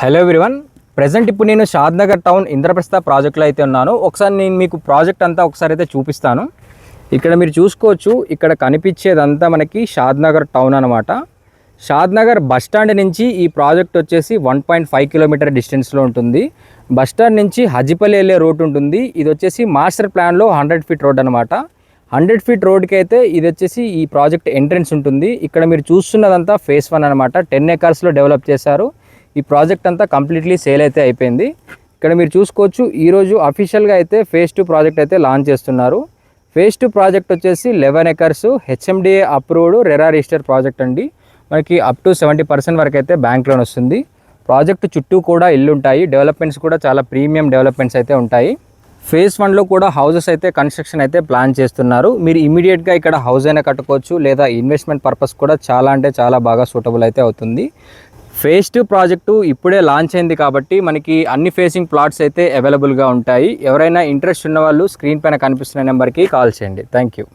Hello everyone, present ఇప్పుడు నేను Shadnagar town Indraprastha ప్రాజెక్ట్లో అయితే ఉన్నాను. ఒకసారి నేను మీకు ప్రాజెక్ట్ అంతా ఒకసారి అయితే చూపిస్తాను. ఇక్కడ మీరు చూసుకోవచ్చు, ఇక్కడ కనిపించేదంతా మనకి షాద్నగర్ టౌన్ అనమాట. షాద్నగర్ బస్టాండ్ నుంచి ఈ ప్రాజెక్ట్ వచ్చేసి 1.5 కిలోమీటర్ డిస్టెన్స్లో ఉంటుంది. బస్టాండ్ నుంచి హజిపల్లి వెళ్ళే రోడ్ ఉంటుంది. ఇది వచ్చేసి మాస్టర్ ప్లాన్లో 100 ఫీట్ రోడ్ అనమాట. 100 ఫీట్ రోడ్కి అయితే ఇది వచ్చేసి ఈ ప్రాజెక్ట్ ఎంట్రన్స్ ఉంటుంది. ఇక్కడ మీరు చూస్తున్నదంతా ఫేస్ 1 అనమాట. 10 ఎకర్స్లో డెవలప్ చేశారు. ఈ ప్రాజెక్ట్ అంతా కంప్లీట్లీ సేల్ అయితే అయిపోయింది. ఇక్కడ మీరు చూసుకోవచ్చు, ఈరోజు అఫీషియల్గా అయితే ఫేజ్ 2 ప్రాజెక్ట్ అయితే లాంచ్ చేస్తున్నారు. ఫేజ్ 2 ప్రాజెక్ట్ వచ్చేసి 11 acres HMDA approved RERA register project అండి. మనకి అప్ టు 70% వరకు అయితే బ్యాంక్ లోన్ వస్తుంది. ప్రాజెక్ట్ చుట్టూ కూడా ఇల్లు ఉంటాయి. డెవలప్మెంట్స్ కూడా చాలా ప్రీమియం డెవలప్మెంట్స్ అయితే ఉంటాయి. ఫేజ్ 1లో కూడా హౌసెస్ అయితే కన్స్ట్రక్షన్ అయితే ప్లాన్ చేస్తున్నారు. మీరు ఇమీడియట్గా ఇక్కడ హౌస్ అయినా కట్టుకోవచ్చు, లేదా ఇన్వెస్ట్మెంట్ పర్పస్ కూడా చాలా అంటే చాలా బాగా సూటబుల్ అయితే అవుతుంది. ఫేజ్ 2 ప్రాజెక్టు ఇప్పుడే లాంచ్ అయింది కాబట్టి మనకి అన్ని ఫేసింగ్ ప్లాట్స్ అయితే అవైలబుల్గా ఉంటాయి. ఎవరైనా ఇంట్రెస్ట్ ఉన్న వాళ్ళు స్క్రీన్ పైన కనిపిస్తున్న నెంబర్కి కాల్ చేయండి. Thank you.